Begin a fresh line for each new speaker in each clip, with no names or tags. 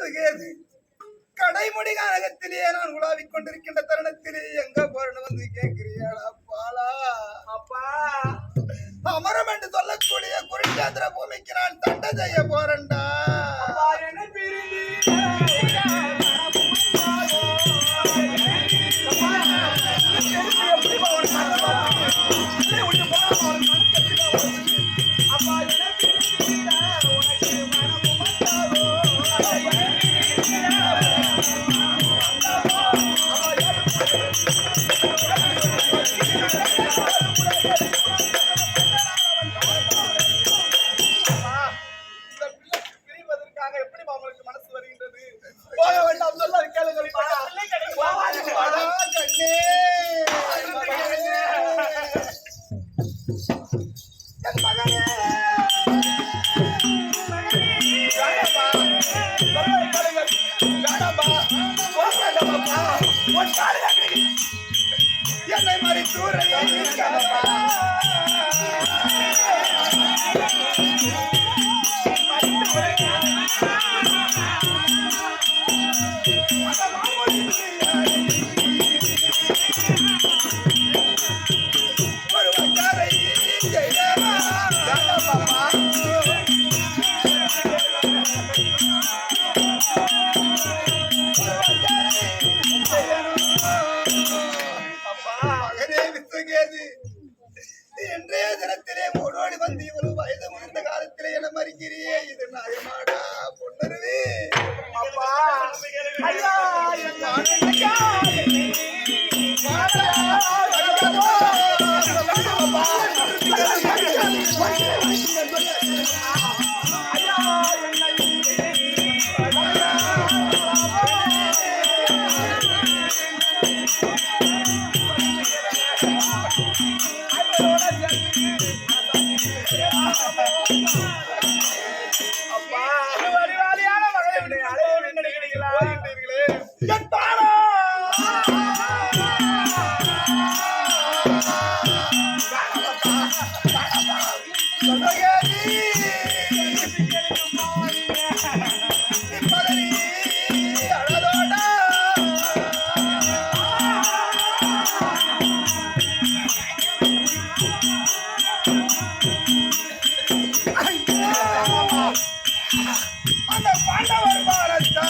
விசுகேது கடைமுடி காலகத்திலேயே நான் உலாவிக் கொண்டிருக்கின்ற தருணத்திலே எங்க போறேன்னு வந்து கேட்கிறியாடா பாலா?
அப்பா
அமரம் என்று சொல்லக்கூடிய குருஷேத்திர பூமிக்கு நான் தண்டை செய்ய போறேன்டா.
என்ன
என்னை மாதிரி தூரே இன்றைய தினத்திலே மூடோடி வந்து இவ்வளவு வயது முதிர்ந்த காலத்திலே என மறிக்கிறியே, இது நாயமாடா பொன்னருவி?
அப்பா ஐயா
அந்த பாண்டவர் பாரத்தா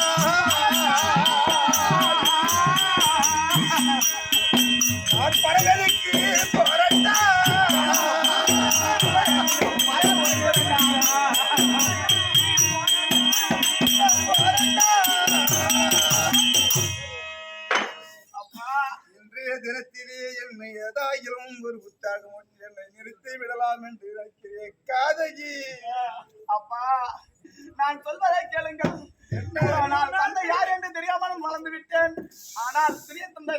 நான் படகலுக்கு போரட்டா இன்றைய தினத்திலே என்னை ஏதாயிலும் ஒரு புத்தகம் ஒன்று என்னை நிறுத்தி விடலாம் என்று நினைக்கிறேன் காதகி.
அப்பா நான் சொல்வதை கேளுங்கள். நான் தந்தை யார் என்று தெரியாமல் வளர்ந்து விட்டேன். ஆனால் சிறிய தந்தை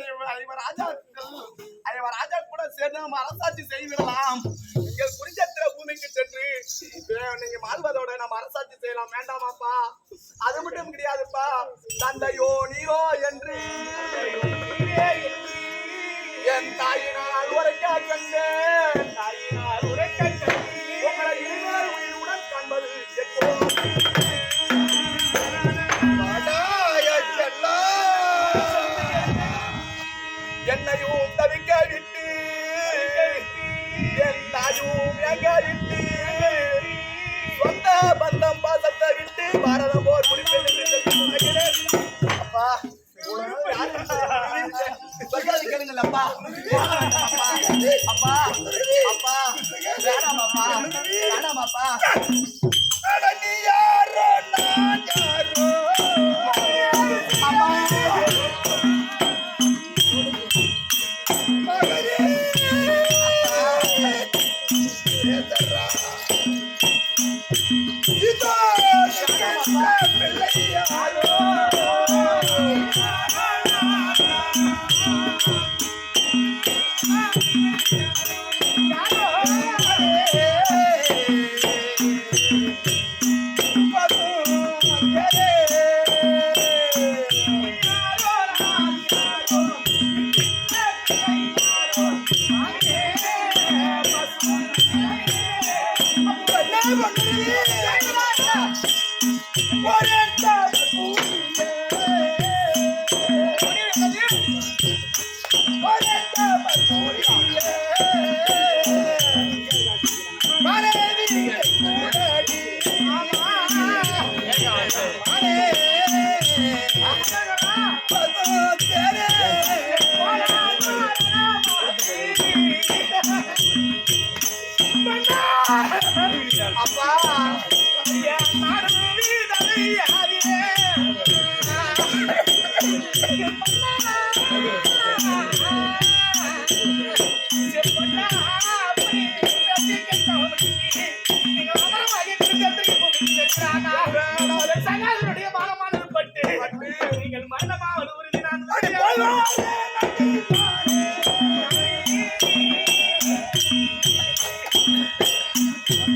ராஜா கூட சேர்ந்து நம்ம அரசாட்சி செய்விடலாம். நீங்கள் குருஷேத்திர பூமிக்கு சென்று நீங்க மாழ்வதோட நம்ம அரசாட்சி செய்யலாம். வேண்டாமாப்பா? அது மட்டும் கிடையாதுப்பா, தந்தையோ நீரோ என்று என் தாயினால் உரைக்க கண்டேன். தாயினால் உரைக்க கண்டேன். உங்களை இனிமேல் உயிருடன் காண்பது என்னையும் தவிக்க விட்டு என் தாயும் எங்க விட்டு சொந்த பந்தம் பாசத்தை விட்டு பாரதம் போர் முடிப்பேன் என்று சொல்கிறேன். அப்பா கேளுங்கள் அப்பா. அப்பா அப்பா வேணாமாப்பா, வேணாமாப்பா.
நீ யாரோ நான் யாரோ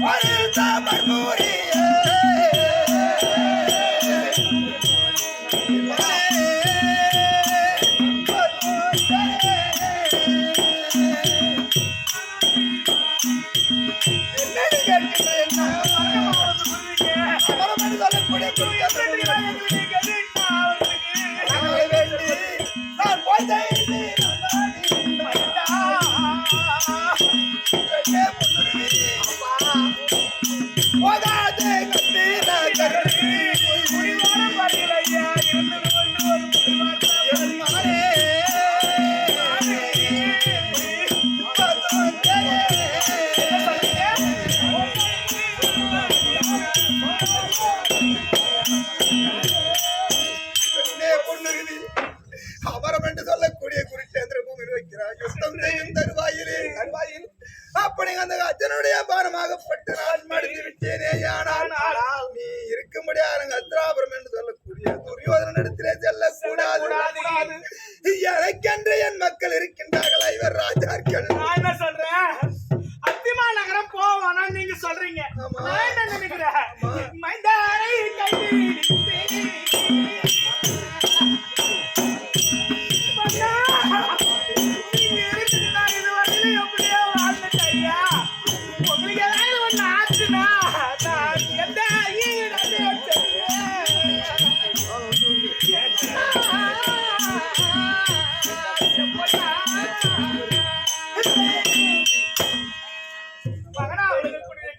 ஒரு தாமர் மூடிய என்னன்னு கேட்கிறேன் சொல்லக்கூடிய நான் போதை போகாதே அமரம் என்று சொல்லக்கூடிய குருச்சேந்திர பூமியில் வைக்கிறார் யுத்தம் செய்யும் தருவாயில் அப்படி அந்த அர்ஜுனுடைய பாரமாகப்பட்டு நான் மடிந்து விட்டேனே ஆனால் நீ இருக்கும்படியாக அத்ராபுரம் என்று சொல்லக்கூடிய துரியோதன இடத்திலே செல்லக்கூடாது எனக்கென்று என் மக்கள் இருக்கின்றார்கள் இவர் ராஜாக்கள்
நான் என்ன சொல்றேன் அத்திமா நகரம் போவானா நீங்க சொல்றீங்க நான் என்ன நினைக்கிறேன் மைந்தாரை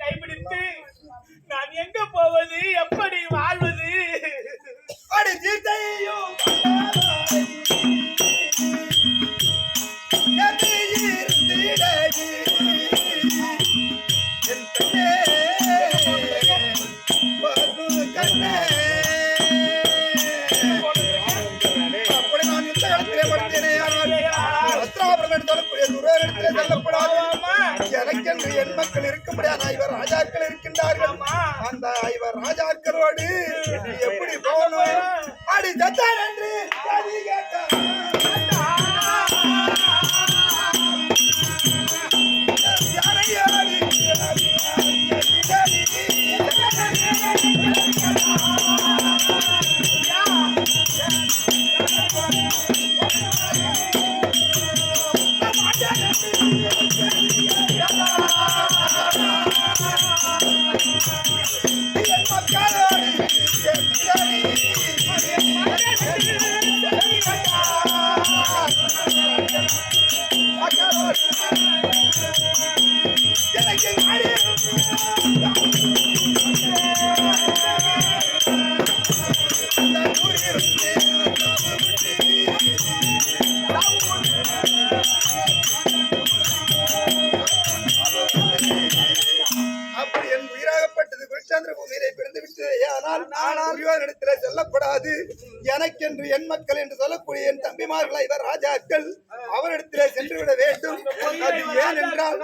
கைப்பிடித்து நான் எங்க போவது எப்படி வாழ்வது
அடி சீத்தையும் அப்படி நான் இந்த இடத்திலே படுத்தேனே எனக்கென்று என் மக்கள் இருக்கும்படியா இவர் ராஜாக்கள் இருக்கின்றார்கள் அந்த இவர் ராஜாக்களோடு எப்படி போகணும் அடி தத்தார் என்று அப்படி என் உயிராகப்பட்டது குருச்சந்திர பூமியிலே பிறந்து விட்டது ஆனால் இடத்திலே செல்லப்படாது எனக்கென்று என் மக்கள் என்று சொல்லக்கூடிய என் தம்பிமார்களை இவர் ராஜாக்கள் அவரிடத்திலே சென்று விட வேண்டும் அது ஏனென்றால்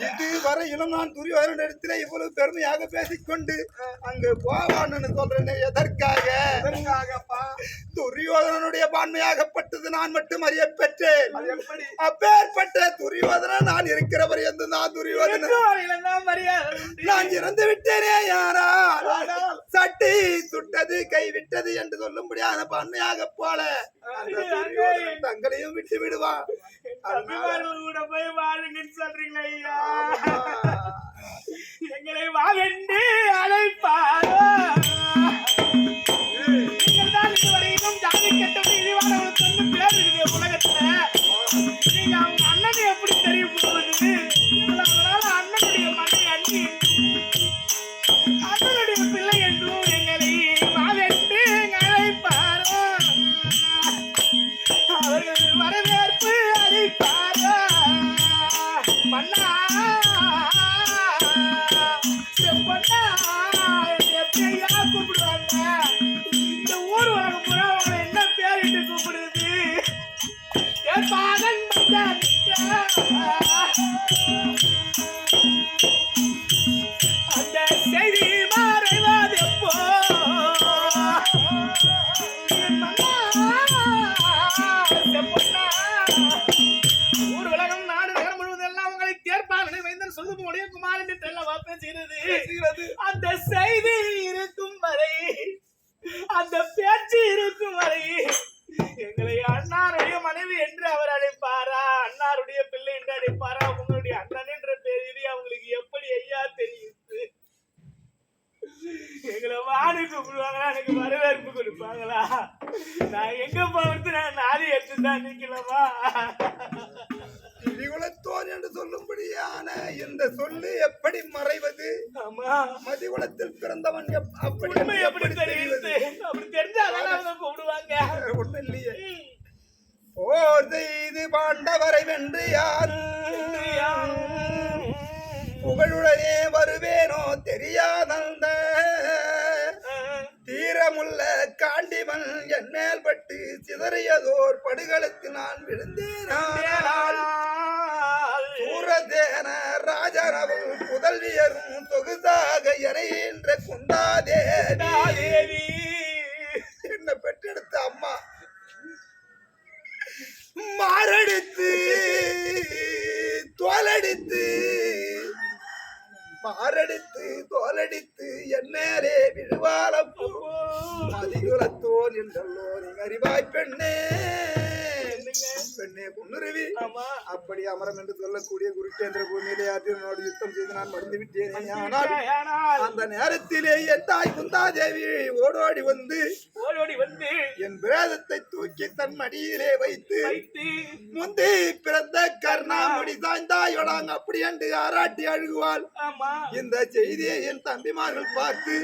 இதுவரையிலும் நான் துரியோதனிடத்திலே இவ்வளவு பெருமையாக பேசிக்கொண்டு அங்கு போவான்னு சொல்றேன் எதற்காக துரியோதனனுடைய பான்மையாகப்பட்டது நான் மட்டும் அறிய பெற்றேன் அப்பேற்பட்ட துரியோதனன் நான் இருக்கிறவர் என்று நான் துரியோதனன் நான் இறந்து விட்டேனே யாரால் சட்டி சுட்டது கைவிட்டது என்று சொல்லும்படியான பான்மையாக போல தங்களையும் விட்டு விடுவான்
கூட போய் வாழுங்கன்னு சொல்றீங்களா ஐயா எங்களை வாழண்டு அழைப்பாரோ நீங்கள் தான் இதுவரைக்கும் ஜாதி கட்டவன் இழிவானவன் சொன்ன பேர் இருக்குது உலகத்துல நீங்க அவங்க அண்ணனை எப்படி தெரிய போகுது அதனால அண்ணனுடைய மகன் அண்ணி அண்ணனுடைய பிள்ளை என்றும் எங்களை வாழண்டு அழைப்பாரோ அவர்கள் வரவேற்பு அளிப்பாரோ மன்னா பொண்ணா எப்படியா கூப்பிடுவாங்க இந்த ஊர் உலகம் பூரா அவங்களை என்ன பேரிட்டு கூப்பிடுது என் மகன் அந்த செய்தி மறைவது எப்போ பொண்ணா
கொடுப்பாங்களா? நான் எங்க போறது? நான் நாடி எடுத்துதான் நிக்கலாமா?
மதிகுலத்தோன் என்று சொல்லும்படியான இந்த சொல்லு எப்படி மறைவது?
ஆமா,
மதிகுலத்தில் பிறந்தவன் அப்படி
உண்மை எப்படி தெரியுது? அப்படி தெரிஞ்சாதான் அவங்க கூப்பிடுவாங்க.
ஒண்ணு இல்லையே. போர் செய்து பாண்டவரை வென்று யார் புகழுடனே வருவேனோ தெரியாதந்த தீரமுள்ள காண்டிவன் என் மேல் பட்டு சிதறியதோர் படுகளுக்கு நான் விழுந்தேனால் சூரதேன ராஜரவும் புதல்வியரும் தொகுதாக என்ற குந்தாதேவி என்ன பெற்றெடுத்த அம்மா மாரடித்து தோலடித்து என் மேலே விழுவாளப்போ மதிகுலத்தோன் என்றல்லோ நீங்க அறிவாய் பெண்ணே பொன்னுருவி. அப்படி அமரம் என்று சொல்லக்கூடிய குருக்கேந்திர பூமியிலே அர்ஜுனனோடு யுத்தம் செய்து நான் மறந்து விட்டேனே. ஆனால் அந்த நேரத்திலே என் தாய் குந்தாதேவி ஓடோடி வந்து என் பிரேதத்தை தூக்கி தன் மடியிலே வைத்து முந்தி பிறந்த கர்ணாமுடி சாய்ந்தாயோடாங்க அப்படி என்று ஆராட்டி அழுகுவாள். இந்த செய்தியை என் தம்பிமார்கள் பார்த்து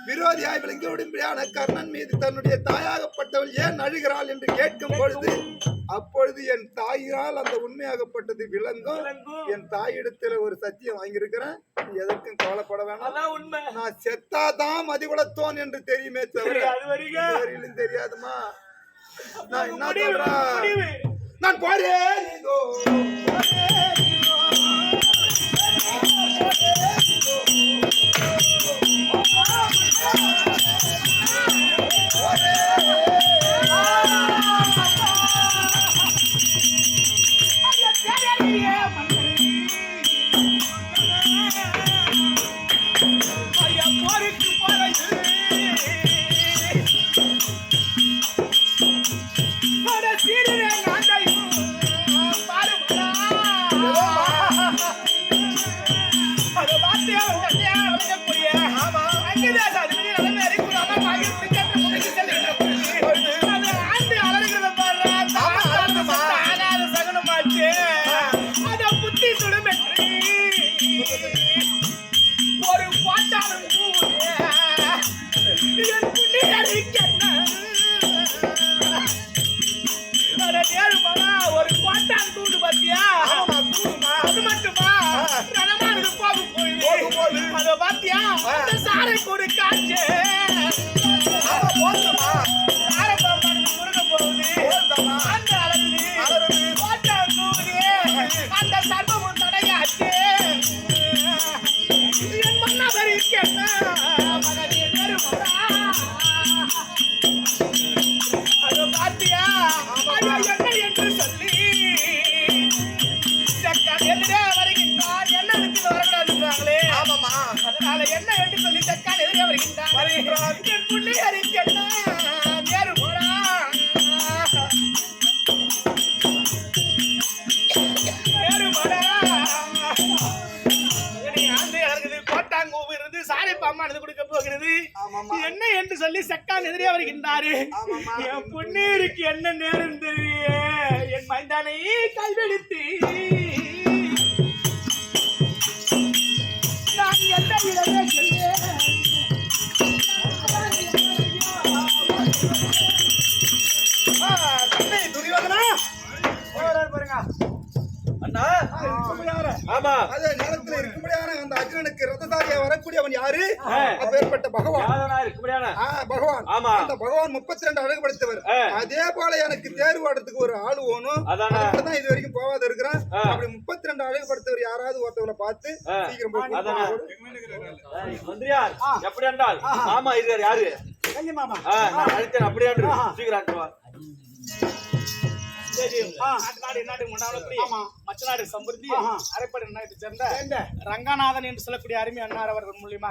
விரோதியாய் விளங்கியுடன்படியான கர்ணன் மீது தன்னுடைய தாயாகப்பட்டவள் ஏன் அழுகிறாள் என்று கேட்கும் பொழுது அப்பொழுது என் தாயினால் அந்த உண்மையாகப்பட்டது விளங்கும். என் தாயிடத்துல ஒரு சத்தியம் வாங்கியிருக்கிறேன், எதற்கும் கவலைப்பட வேணாம். நான் செத்தாதான் மதிகுலத்தோன் என்று தெரியுமே தவிர தெரியாதுமா. நான் என்ன சொல்றேன், நான் போறேன்.
என்ன என்று சொல்லி சக்கான் எதிரே வருகின்றாரு. என் பொன்னீருக்கு என்ன நேரம் தெரியே, என் மைந்தானை கைவெளித்து நான் எந்த இடமே செல்வேன். துரியோதனா பாருங்க அண்ணா. ஆமா,
அதே நேரத்தில் இருக்கும்படியான அந்த அர்ஜுனனுக்கு ரததாரியா வரக்கூடியவன் யாரு? அப்பேற்பட்ட பகவான். பகவான். அந்த பகவான் 32 அழகு படைத்தவர். அதே போல எனக்கு தேர்வு ஆடுறதுக்கு ஒரு ஆளு வேணும். அதான் இது வரைக்கும் போகாத இருக்கிறான். அப்படி 32 அழகு படைத்தவர் யாராவது ஒருத்தவங்களை பார்த்து சீக்கிரம்
மந்திரியார் எப்படி என்றால் மாமா இருக்கார். யாரு? மாமா. நான் அழைத்தேன் அப்படியே சீக்கிரம். மச்சநாடு சம்பிருத்தி அரைப்படை சேர்ந்த ரங்கநாதன் என்று சொல்லக்கூடிய அருமை அன்னார் அவர்கள் மூலியமா